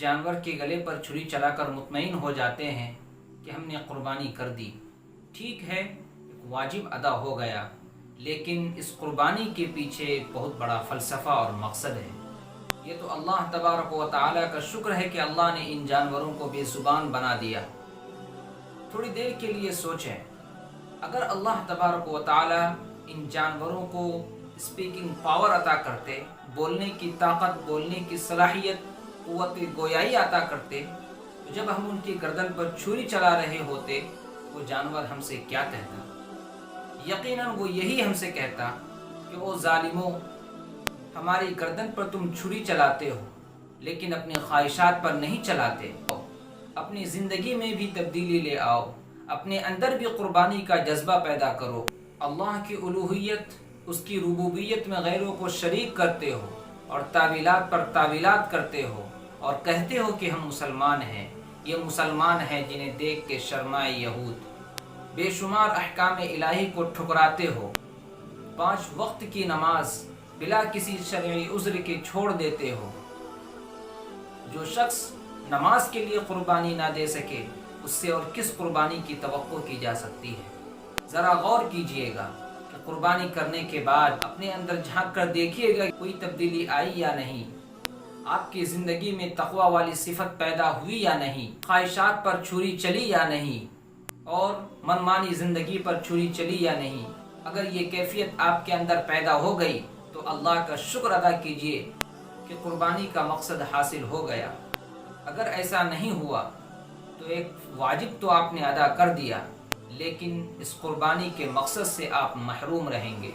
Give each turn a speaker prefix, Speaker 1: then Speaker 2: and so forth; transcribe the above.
Speaker 1: جانور کے گلے پر چھری چلا کر مطمئن ہو جاتے ہیں کہ ہم نے قربانی کر دی، ٹھیک ہے، ایک واجب ادا ہو گیا، لیکن اس قربانی کے پیچھے ایک بہت بڑا فلسفہ اور مقصد ہے۔ یہ تو اللہ تبارک و تعالیٰ کا شکر ہے کہ اللہ نے ان جانوروں کو بے زبان بنا دیا۔ تھوڑی دیر کے لیے سوچیں، اگر اللہ تبارک و تعالیٰ ان جانوروں کو اسپیکنگ پاور عطا کرتے، بولنے کی طاقت، بولنے کی صلاحیت، قوت گویائی عطا کرتے، تو جب ہم ان کی گردن پر چھری چلا رہے ہوتے وہ جانور ہم سے کیا کہتا؟ یقیناً وہ یہی ہم سے کہتا کہ او ظالموں، ہماری گردن پر تم چھری چلاتے ہو لیکن اپنی خواہشات پر نہیں چلاتے، اپنی زندگی میں بھی تبدیلی لے آؤ، اپنے اندر بھی قربانی کا جذبہ پیدا کرو، اللہ کی الوہیت، اس کی ربوبیت میں غیروں کو شریک کرتے ہو اور تعویلات پر تعویلات کرتے ہو اور کہتے ہو کہ ہم مسلمان ہیں، یہ مسلمان ہیں جنہیں دیکھ کے شرمائے یہود، بے شمار احکام الہی کو ٹھکراتے ہو، 5 وقت کی نماز بلا کسی شرعی عذر کے چھوڑ دیتے ہو۔ جو شخص نماز کے لیے قربانی نہ دے سکے اس سے اور کس قربانی کی توقع کی جا سکتی ہے؟ ذرا غور کیجئے گا کہ قربانی کرنے کے بعد اپنے اندر جھانک کر دیکھیے گا کوئی تبدیلی آئی یا نہیں، آپ کی زندگی میں تقوی والی صفت پیدا ہوئی یا نہیں، خواہشات پر چھری چلی یا نہیں، اور منمانی زندگی پر چھری چلی یا نہیں۔ اگر یہ کیفیت آپ کے اندر پیدا ہو گئی تو اللہ کا شکر ادا کیجئے کہ قربانی کا مقصد حاصل ہو گیا۔ اگر ایسا نہیں ہوا تو ایک واجب تو آپ نے ادا کر دیا، لیکن اس قربانی کے مقصد سے آپ محروم رہیں گے۔